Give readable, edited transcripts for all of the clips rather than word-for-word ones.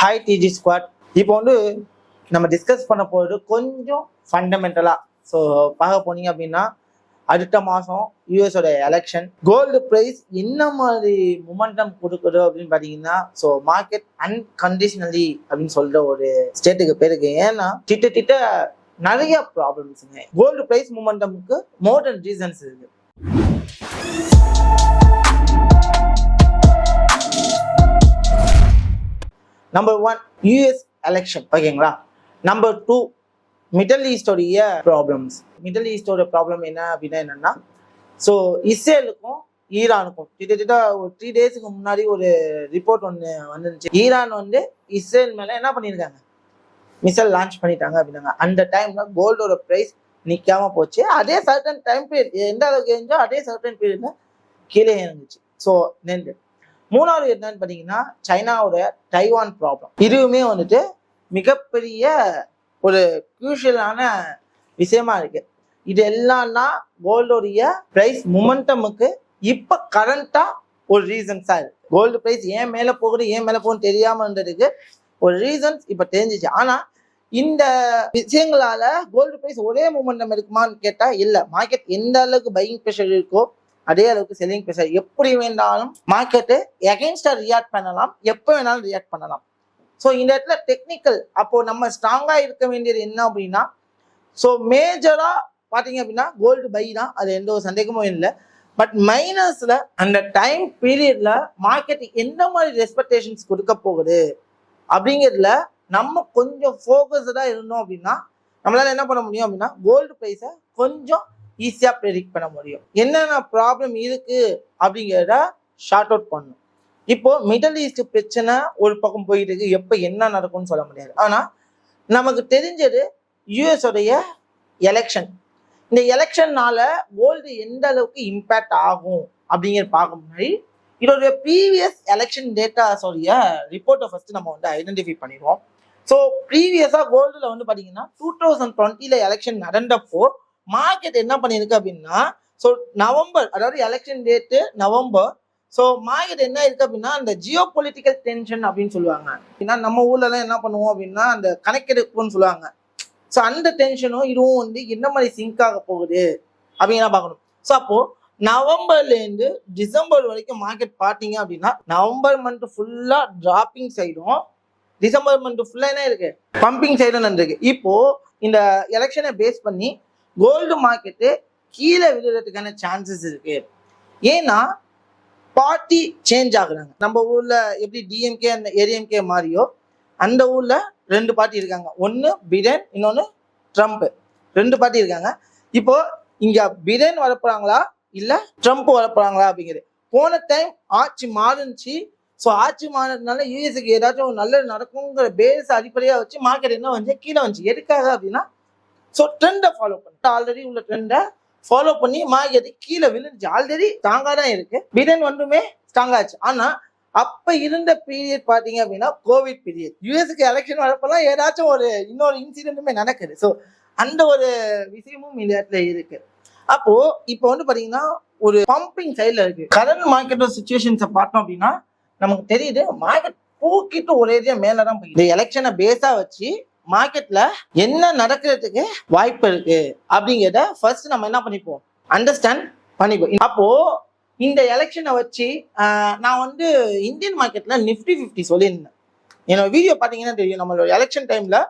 Hi டிஜி squad. இப்போ வந்து நம்ம டிஸ்கஸ் பண்ண போகிறது கொஞ்சம் ஃபண்டமெண்டலாக. ஸோ பார்க்க போனீங்க அப்படின்னா அடுத்த மாதம் யூஎஸோட எலெக்ஷன், கோல்டு ப்ரைஸ் என்ன மாதிரி மொமெண்டம் கொடுக்குது அப்படின்னு பார்த்தீங்கன்னா, ஸோ மார்க்கெட் அன்கண்டிஷனலி அப்படின்னு சொல்கிற ஒரு ஸ்டேட்டுக்கு பேருக்கு. ஏன்னா கிட்டத்தட்ட நிறைய ப்ராப்ளம்ஸுங்க. கோல்டு ப்ரைஸ் மொமெண்டமுக்கு மோர் தென் ரீசன்ஸ் இருக்கு. நம்பர் 1 யூஎஸ் எலெக்ஷன், ஓகேங்களா. நம்பர் 2 மிடில் ஈஸ்டோடைய ப்ராப்ளம்ஸ். மிடில் ஈஸ்டோட ப்ராப்ளம் என்ன அப்படின்னா என்னன்னா, ஸோ இஸ்ரேலுக்கும் ஈரானுக்கும் கிட்டத்தட்ட ஒரு 3 டேஸுக்கு முன்னாடி ஒரு ரிப்போர்ட் ஒன்று வந்துருந்துச்சு. ஈரான் வந்து இஸ்ரேல் மேலே என்ன பண்ணியிருக்காங்க, மிசைல் லான்ச் பண்ணிட்டாங்க அப்படின்னாங்க. அந்த டைம்ல கோல்டோட ப்ரைஸ் நிற்காம போச்சு. அதே சர்டன் டைம் பீரியட் எந்த அளவுக்கு இருந்தோ அதே சர்டன் பீரியட்ல கீழே இருந்துச்சு. ஸோ நின்று மூணாவது என்னன்னு பார்த்தீங்கன்னா, சைனாவோட டைவான் ப்ராப்ளம். இதுவுமே வந்துட்டு மிகப்பெரிய ஒரு குரூஷியலான விஷயமா இருக்கு. இது எல்லாம் தான் கோல்டோடைய பிரைஸ் மொமெண்டமுக்கு இப்போ கரண்டா ஒரு ரீசன்ஸா இருக்கு. கோல்டு பிரைஸ் ஏன் மேலே போகுது ஏன் மேலே போகுதுன்னு தெரியாம இருந்ததுக்கு ஒரு ரீசன்ஸ் இப்போ தெரிஞ்சிச்சு. ஆனா இந்த விஷயங்களால கோல்டு பிரைஸ் ஒரே மொமெண்டம் இருக்குமான்னு கேட்டா இல்லை. மார்க்கெட் எந்த அளவுக்கு பையிங் ப்ரெஷர் இருக்கோ அதே அளவுக்கு செல்லிங் ப்ரெஷர். எப்படி வேணாலும் மார்க்கெட்டு எகென்ஸ்டா ரியாக்ட் பண்ணலாம், எப்போ வேணாலும் ரியாக்ட் பண்ணலாம். ஸோ இந்த இடத்துல டெக்னிக்கல் அப்போ நம்ம ஸ்ட்ராங்கா இருக்க வேண்டியது என்ன அப்படின்னா, ஸோ மேஜரா பார்த்தீங்க அப்படின்னா கோல்டு பை தான், அது எந்த ஒரு சந்தேகமும் இல்லை. பட் மைனஸ்ல அந்த டைம் பீரியட்ல மார்க்கெட் எந்த மாதிரி ரெஸ்பெக்டேஷன்ஸ் கொடுக்க போகுது அப்படிங்கிறதுல நம்ம கொஞ்சம் ஃபோக்கஸ்டா இருந்தோம் அப்படின்னா நம்மளால என்ன பண்ண முடியும் அப்படின்னா கோல்டு ப்ரைஸை கொஞ்சம் ஈஸியாக ப்ரெடிக்ட் பண்ண முடியும். என்னென்ன ப்ராப்ளம் இருக்கு அப்படிங்கிறத ஷார்ட் அவுட் பண்ணணும். இப்போ மிடில் ஈஸ்ட் பிரச்சனை ஒரு பக்கம் போயிட்டு இருக்கு, எப்போ என்ன நடக்கும்னு சொல்ல முடியாது. ஆனால் நமக்கு தெரிஞ்சது யூஎஸோடைய எலெக்ஷன். இந்த எலெக்ஷன்னால கோல்டு எந்த அளவுக்கு இம்பேக்ட் ஆகும் அப்படிங்கிறத பார்க்க முன்னாடி இதோடைய ப்ரீவியஸ் எலெக்ஷன் டேட்டாஸோடைய ரிப்போர்ட்டை ஃபர்ஸ்ட் நம்ம வந்து ஐடென்டிஃபை பண்ணிடுவோம். ஸோ ப்ரீவியஸாக கோல்டில் வந்து பார்த்தீங்கன்னா 2020 எலெக்ஷன் நடந்தப்போ மார்க்கெட் என்ன பண்ணிருக்கு அப்படின்னா, ஸோ நவம்பர், அதாவது election date November. So market என்ன இருக்கு அப்படின்னா அந்த ஜியோ பொலிட்டிக்கல் டென்ஷன் அப்படின்னு சொல்லுவாங்க. அப்படின்னா நம்ம ஊர்லலாம் என்ன பண்ணுவோம் அப்படின்னா அந்த கணக்கெடுப்புன்னு சொல்லுவாங்க. ஸோ அந்த டென்ஷனும் இதுவும் வந்து என்ன மாதிரி சிங்க் ஆக போகுது அப்படின்னா பார்க்கணும். ஸோ அப்போ நவம்பர்லேருந்து டிசம்பர் வரைக்கும் மார்க்கெட் பார்த்தீங்க அப்படின்னா நவம்பர் மந்த் ஃபுல்லாக டிராப்பிங் சைடும், டிசம்பர் மந்த் ஃபுல்லாக என்ன இருக்கு பம்பிங் சைடும் இருக்கு. இப்போ இந்த எலெக்ஷனை பேஸ் பண்ணி கோல்டு மார்க்கெட்டு கீழே விழுறதுக்கான சான்சஸ் இருக்கு. ஏன்னா பார்ட்டி சேஞ்ச் ஆகுறாங்க. நம்ம ஊர்ல எப்படி டிஎம்கே அந்த ஏடிஎம்கே மாதிரியோ அந்த ஊர்ல 2 பார்ட்டி இருக்காங்க. ஒன்று பிடன், இன்னொன்று ட்ரம்ப். 2 பார்ட்டி இருக்காங்க. இப்போ இங்க பிடன் வரப்போறாங்களா இல்ல ட்ரம்ப் வரப்போறாங்களா அப்படிங்கிறது. போன டைம் ஆட்சி மாறுச்சு. ஸோ ஆட்சி மாறினதுனால யூஎஸ்க்கு ஏதாச்சும் ஒரு நல்லது நடக்குங்கிற பேஸ் அடிப்படையாக வச்சு மார்க்கெட் என்ன வந்து கீழே வந்துச்சு. எதுக்காக அப்படின்னா ஸோ ட்ரெண்டை ஃபாலோ பண்ணி ஆல்ரெடி உள்ள ட்ரெண்டை ஃபாலோ பண்ணி மார்க்கெட் கீழே விழுந்துச்சு. ஆல்ரெடி ஸ்ட்ராங்காக தான் இருக்கு. பிடன் வந்துமே ஸ்ட்ராங் ஆச்சு. ஆனால் அப்போ இருந்த பீரியட் பார்த்தீங்க அப்படின்னா கோவிட் பீரியட். யூஎஸ்க்கு எலெக்ஷன் வரப்பெல்லாம் ஏதாச்சும் ஒரு இன்னொரு இன்சிடென்ட்டுமே நடக்குது. ஸோ அந்த ஒரு விஷயமும் இந்த இடத்துல இருக்கு. அப்போ இப்போ வந்து பார்த்தீங்கன்னா ஒரு பம்பிங் சைடில் இருக்கு. கரண்ட் மார்க்கெட்டோட சுச்சுவேஷன்ஸை பார்த்தோம் அப்படின்னா நமக்கு தெரியுது மார்க்கெட் தூக்கிட்டு ஒரேடியா மேலே தான் போயிடுது. இந்த எலெக்ஷனை பேஸாக வச்சு மார்க்கெட்ல என்ன நடக்கிறதுக்கு வாய்ப்பு இருக்கு அப்படிங்கிறத ஃபர்ஸ்ட் நம்ம என்ன பண்ணிப்போம், அண்டர்ஸ்டாண்ட் பண்ணிப்போம். அப்போ இந்த எலெக்ஷனை வச்சு நான் வந்து இந்தியன் மார்க்கெட்ல நிஃப்டி 50 சொல்லியிருந்தேன். என்னோட வீடியோ பார்த்தீங்கன்னா தெரியும். நம்மளோட எலெக்ஷன் டைம்ல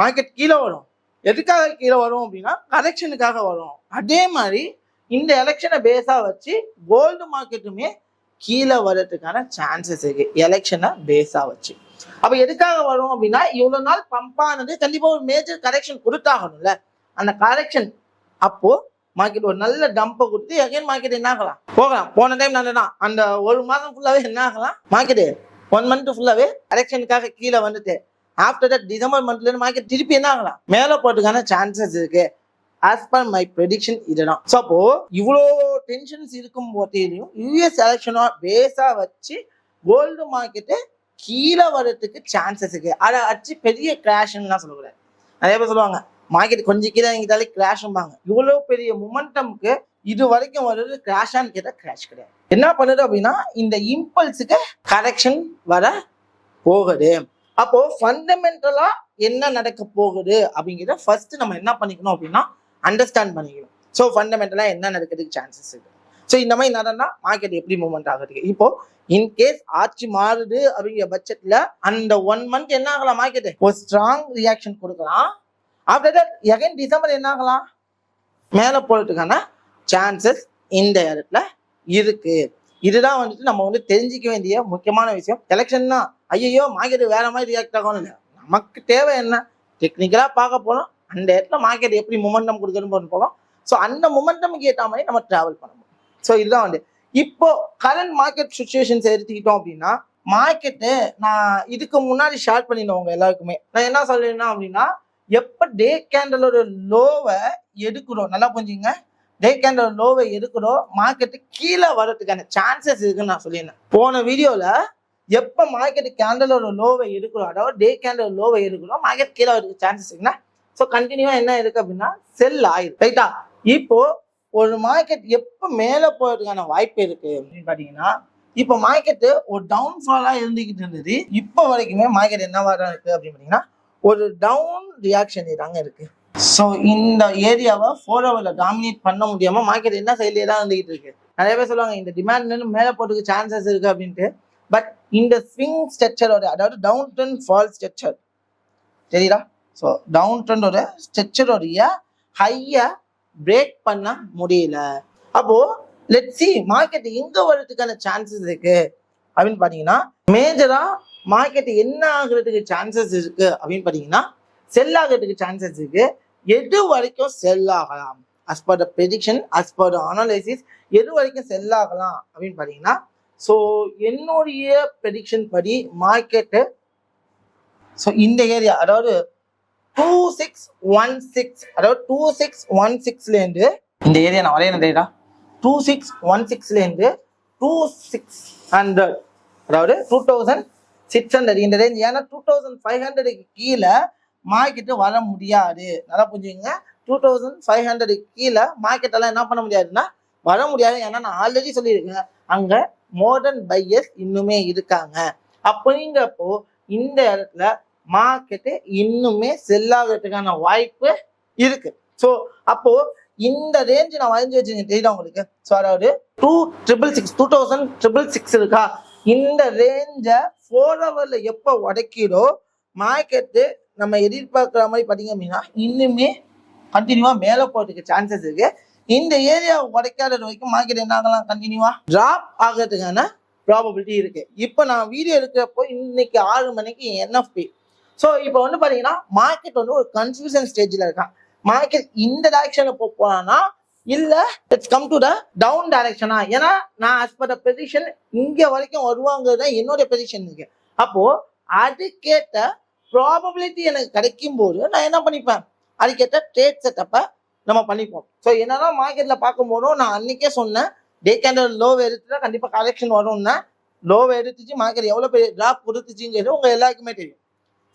மார்க்கெட் கீழே வரும். எதுக்காக கீழே வரும் அப்படின்னா கரெக்ஷனுக்காக வரும். அதே மாதிரி இந்த எலெக்ஷனை பேஸா வச்சு கோல்டு மார்க்கெட்டுமே கீழே வர்றதுக்கான சான்சஸ் இருக்கு எலெக்ஷனை பேஸா வச்சு. அப்ப எதுக்காக வரும் அப்படின்னா இவ்வளவு நாள் பம்ப் ஆனது கண்டிப்பா ஒரு மேஜர் கரெக்ஷன் கொடுத்தாகணும்ல. அந்த கரெக்ஷன் அப்போ மார்க்கெட் ஒரு நல்ல டம்பை கொடுத்து எகைன் மார்க்கெட் என்ன ஆகலாம் போகலாம். போன டைம் நல்லதான் அந்த ஒரு மாதம் ஃபுல்லாவே என்ன ஆகலாம், மார்க்கெட் 1 மந்த் ஃபுல்லாவே கரெக்ஷனுக்காக கீழே வந்துட்டு ஆஃப்டர் தட் டிசம்பர் மந்த்ல இருந்து மார்க்கெட் திருப்பி என்ன ஆகலாம் மேலே போறதுக்கான சான்சஸ் இருக்கு. ஆஸ் பர் மை ப்ரெடிக்ஷன் இதுதான். ஸோ அப்போ இவ்வளோ டென்ஷன்ஸ் இருக்கும் போதையும் யூஎஸ் எலெக்ஷனோ பேஸா வச்சு கோல்டு மார்க்கெட்டு கீழே வர்றதுக்கு சான்சஸ் இருக்கு. அதை அச்சு பெரிய கிராஷ்லாம் சொல்லக்கூடாது. நிறைய பேர் சொல்லுவாங்க மார்க்கெட் கொஞ்சம் கீழே இறங்கிட்டாலே கிராஷ்பாங்க. இவ்வளோ பெரிய மொமெண்டம்க்கு இது வரைக்கும் வர்றது கிராஷான்னு கேட்டால் கிராஷ் கிடையாது. என்ன பண்ணுது அப்படின்னா இந்த இம்பல்ஸுக்கு கரெக்ஷன் வர போகுது. அப்போ ஃபண்டமெண்டலா என்ன நடக்க போகுது அப்படிங்கிறத ஃபர்ஸ்ட் நம்ம என்ன பண்ணிக்கணும் அப்படின்னா அண்டர்ஸ்டாண்ட் பண்ணிக்கணும். ஸோ ஃபண்டமெண்டலா என்ன நடக்கிறதுக்கு சான்சஸ் இருக்கு. ஸோ இந்த மாதிரி நடந்தா மார்க்கெட் எப்படி மூவ்மெண்ட் ஆகுது. இப்போ இன்கேஸ் ஆட்சி மாறுது அப்படிங்கிற பட்சத்துல அந்த 1 month என்ன ஆகலாம், மார்க்கெட் ஒரு ஸ்ட்ராங் ரியாக்ஷன் கொடுக்கலாம். ஆஃப்டர் தட் எகைன் டிசம்பர் என்ன ஆகலாம், மேல போறதுக்கான சான்சஸ் இந்த இடத்துல இருக்கு. இதுதான் வந்துட்டு நம்ம வந்து தெரிஞ்சிக்க வேண்டிய முக்கியமான விஷயம். எலெக்ஷன் தான் ஐயோ மார்க்கெட் வேற மாதிரி ரியாக்ட் ஆகும் இல்லை, நமக்கு தேவை என்ன டெக்னிக்கலா பார்க்க போறோம், அந்த இடத்துல மார்க்கெட் எப்படி மொமெண்டம் கொடுக்குறதுன்னு போகலாம். ஸோ அந்த மொமெண்டமுக்கு ஏற்ற மாதிரி நம்ம டிராவல் பண்ணணும். ஸோ இதுதான் வந்து இப்போ கரண்ட் மார்க்கெட் சுச்சுவேஷன்ஸ் எடுத்துக்கிட்டோம் அப்படின்னா, மார்க்கெட்டு நான் இதுக்கு முன்னாடி ஷேர் பண்ணிடுவோங்க எல்லாருக்குமே. நான் என்ன சொல்றேன்னா அப்படின்னா, எப்போ டே கேண்டலோட லோவை எடுக்கிறோம், நல்லா புரிஞ்சுங்க, டே கேண்டல் லோவை எடுக்கிறோம் மார்க்கெட்டு கீழே வர்றதுக்கான சான்சஸ் இருக்குன்னு நான் சொல்லியிருந்தேன் போன வீடியோவில். எப்போ மார்க்கெட்டு கேண்டலோட லோவை எடுக்கிறோம், அதாவது டே கேண்டல் லோவை எடுக்கிறோம் மார்க்கெட் கீழே வரதுக்கு சான்சஸ் இருக்குன்னா, ஸோ கண்டினியூவா என்ன இருக்கு அப்படின்னா செல் ஆயிடும். ரைட்டா? இப்போ ஒரு மார்க்கெட் எப்போ மேலே போறதுக்கான வாய்ப்பு இருக்கு அப்படின்னு பார்த்தீங்கன்னா, இப்போ மார்க்கெட்டு ஒரு டவுன்ஃபாலா இருந்துகிட்டு இருந்தது. இப்போ வரைக்குமே மார்க்கெட் என்னவா தான் இருக்கு அப்படின்னு பார்த்தீங்கன்னா ஒரு டவுன் ரியாக்ஷன் தாங்க இருக்கு. ஸோ இந்த ஏரியாவை 4 hourல டாமினேட் பண்ண முடியாம மார்க்கெட் என்ன சைட்லேயே தான் இருந்துகிட்டு இருக்கு. நிறைய பேர் சொல்லுவாங்க இந்த டிமாண்ட் மேலே போறதுக்கு சான்சஸ் இருக்கு அப்படின்ட்டு. பட் இந்த ஸ்விங் ஸ்ட்ரக்சரோட, அதாவது டவுன் ட்ரெண்ட் ஃபால் ஸ்ட்ரக்சர் தெரியுதா, ஸோ டவுன் ட்ரெண்டோட ஸ்ட்ரக்சரோடைய ஹையை பிரேக் பண்ண முடியல. அப்போ லெட்ஸ் சி மார்க்கெட் எங்க வர்றதுக்கான சான்சஸ் இருக்கு அப்படின்னு பாத்தீங்கன்னா, மேஜரா மார்க்கெட் என்ன ஆகுறதுக்கு சான்சஸ் இருக்கு அப்படின்னு பாத்தீங்கன்னா செல் ஆகிறதுக்கு சான்சஸ் இருக்கு. எது வரைக்கும் செல் ஆகலாம் as per the prediction, as per the analysis, எது வரைக்கும் செல் ஆகலாம் அப்படின்னு பாத்தீங்கன்னா, ஸோ என்னுடைய ப்ரெடிக்ஷன் படி மார்க்கெட்டு ஸோ இந்த ஏரியா, அதாவது 2616, அதாவது 2616லேருந்து இந்த ஏரியா நான் வரையணும் டேட்டா, 2616லேருந்து 2600, அதாவது 2600 இந்த ரேஞ்ச். ஏன்னா 2500க்கு கீழே மார்க்கெட்டு வர முடியாது. நல்லா புரிஞ்சுங்க, 2500க்கு கீழே மார்க்கெட்டெல்லாம் என்ன பண்ண முடியாதுன்னா வர முடியாது. ஏன்னா நான் ஆல்ரெடி சொல்லியிருக்கேன் அங்க மோடர்ன் பையர்ஸ் இன்னுமே இருக்காங்க. அப்படிங்கிறப்போ இந்த இடத்துல மார்க்கெட்டு இன்னுமே செல் ஆகிறதுக்கான வாய்ப்பு இருக்கு. ஸோ அப்போ இந்த ரேஞ்ச் நான் வரைஞ்சி வச்சிருக்கேன் தெரியுதா உங்களுக்கு. ஸோ அதாவது 2666 இருக்கா, இந்த ரேஞ்சை 4 hourல எப்போ உடைக்கிடோ மார்க்கெட்டு நம்ம எதிர்பார்க்குற மாதிரி பார்த்தீங்க அப்படின்னா இன்னுமே கண்டினியூவா மேலே போகிறதுக்கு சான்சஸ் இருக்கு. இந்த ஏரியா உடைக்காத வரைக்கும் மார்க்கெட் என்ன ஆகலாம், கண்டினியூவா டிராப் ஆகிறதுக்கான ப்ராபபிலிட்டி இருக்கு. இப்போ நான் வீடியோ எடுக்கிறப்போ இன்னைக்கு 6 மணிக்கு என்எஃப்பி. ஸோ இப்போ வந்து பார்த்தீங்கன்னா மார்க்கெட் வந்து ஒரு கன்ஃபியூஷன் ஸ்டேஜில் இருக்கான். மார்க்கெட் இந்த டைரக்ஷனில் போனானா இல்லை it's come to the down டைரக்ஷனா. ஏன்னா நான் as per the prediction இங்கே வரைக்கும் வருவாங்கிறது தான் என்னோட prediction இருக்கு. அப்போ அதுக்கேற்ற ப்ராபபிலிட்டி எனக்கு கிடைக்கும் போது நான் என்ன பண்ணிப்பேன், அதுக்கேற்ற ட்ரேட் செட்டப்பை நம்ம பண்ணிப்போம். ஸோ என்னதான் மார்க்கெட்டில் பார்க்கும் போதும் நான் அன்னைக்கே சொன்னேன் டே கேண்டல் லோவை எடுத்துட்டா கண்டிப்பாக கரெக்ஷன் வரும்னா, லோவை எடுத்துச்சு மார்க்கெட் எவ்வளோ பெரிய டிராப் கொடுத்துச்சுங்கிறது உங்கள் எல்லாருக்குமே தெரியும்.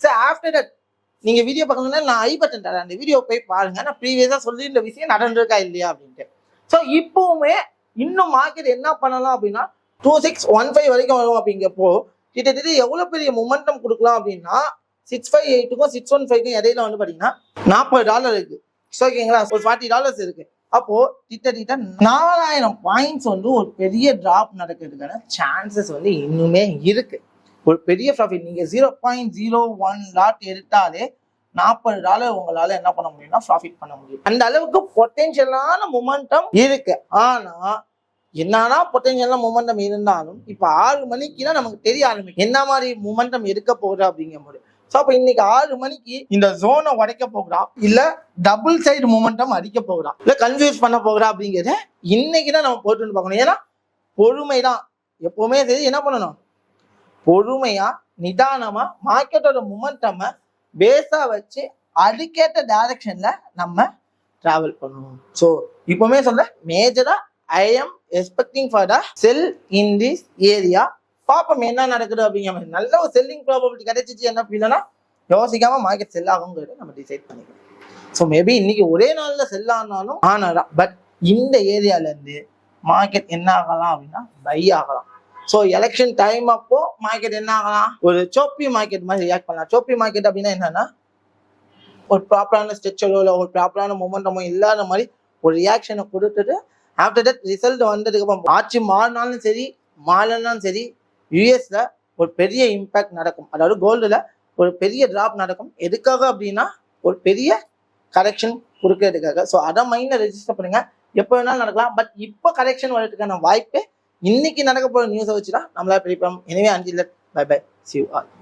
சார் ஆஃப்டர் தட் நீங்கள் வீடியோ பார்க்கணும்னா நான் ஐ பட்டன் தரேன், அந்த வீடியோ போய் பாருங்க. நான் ப்ரீவியஸாக சொல்லி இந்த விஷயம் நடந்திருக்கா இல்லையா அப்படின்ட்டு. ஸோ இப்போவுமே இன்னும் மார்க்கெட் என்ன பண்ணலாம் அப்படின்னா 2615 வரைக்கும் வரும். அப்படிங்கப்போ கிட்டத்தட்ட எவ்வளோ பெரிய மொமெண்டம் கொடுக்கலாம் அப்படின்னா 658க்கும் 615க்கும் இடையில வந்து பார்த்தீங்கன்னா $40 இருக்கு. ஸோ ஓகேங்களா, ஒரு $40 இருக்கு. அப்போ கிட்டத்தட்ட 4000 பாயிண்ட்ஸ் வந்து ஒரு பெரிய டிராப் நடக்கிறதுக்கான சான்சஸ் வந்து இன்னுமே இருக்கு. ஒரு பெரிய ப்ராஃபிட் நீங்க 0.01 லாட் எடுத்தாலே $40 உங்களால என்ன பண்ண முடியும்னா ப்ராஃபிட் பண்ண முடியும். அந்த அளவுக்கு பொட்டென்ஷியலான மொமெண்டம் இருக்கு. ஆனா என்னன்னா பொட்டென்ஷியலான மொமெண்டம் இருந்தாலும் இப்ப 6 மணிக்கு தான் நமக்கு தெரிய ஆரம்பிக்கும் என்ன மாதிரி மொமெண்டம் இருக்க போகுது அப்படிங்கும் போது. ஸோ அப்போ இன்னைக்கு 6 மணிக்கு இந்த ஜோனை உடைக்க போகிறா, இல்ல டபுள் சைடு மொமெண்டம் அடிக்க போகிறா, இல்ல கன்ஃபியூஸ் பண்ண போகிறா அப்படிங்கிறத இன்னைக்கு தான் நம்ம போட்டுன்னு பார்க்கணும். ஏன்னா பொறுமை தான் எப்பவுமே சரி. என்ன பண்ணணும், பொறுமையா நிதானமா மார்க்கெட்டோட மொமெண்டமை பேஸா வச்சு அதுக்கேற்ற டைரக்ஷன்ல நம்ம டிராவல் பண்ணணும். ஸோ இப்பவுமே சொல்ல மேஜரா I am expecting for the sell in this area. பாப்போம் என்ன நடக்குது அப்படிங்கிற மாதிரி. நல்ல ஒரு செல்லிங் ப்ராபபிலிட்டி கிடைச்சிச்சு என்ன ஃபீல்னா யோசிக்காம மார்க்கெட் செல் ஆகுங்கிறத நம்ம டிசைட் பண்ணிக்கலாம். ஸோ மேபி இன்னைக்கு ஒரே நாள்ல செல் ஆனாலும் ஆனாதான், பட் இந்த ஏரியால இருந்து மார்க்கெட் என்ன ஆகலாம் அப்படின்னா பை ஆகலாம். ஸோ எலெக்ஷன் டைம் அப்போ மார்க்கெட் என்ன ஆகலாம், ஒரு சோப்பி மார்க்கெட் மாதிரி ரியாக்ட் பண்ணலாம். சோப்பி மார்க்கெட் அப்படின்னா என்னன்னா, ஒரு ப்ராப்பரான ஸ்ட்ரக்சரோ இல்லை ஒரு ப்ராப்பரான மொமெண்டமோ இல்லாத மாதிரி ஒரு ரியாக்ஷனை கொடுத்துட்டு ஆஃப்டர் தட் ரிசல்ட் வந்ததுக்கு அப்புறம் ஆட்சி மாறினாலும் சரி மாறினாலும் சரி யூஎஸ்ல ஒரு பெரிய இம்பாக்ட் நடக்கும். அதாவது கோல்டுல ஒரு பெரிய டிராப் நடக்கும். எதுக்காக அப்படின்னா ஒரு பெரிய கரெக்ஷன் கொடுக்கறதுக்காக. ஸோ அதை மைண்ட்ல ரெஜிஸ்டர் பண்ணுங்க. எப்போ வேணாலும் நடக்கலாம். பட் இப்போ கரெக்ஷன் வர்றதுக்கான வாய்ப்பு இன்னைக்கு நடக்க போகிற நியூஸை வச்சுதான் நம்மளால ப்ரிடிக்ட் பண்ண. எனவே until bye bye, see you all.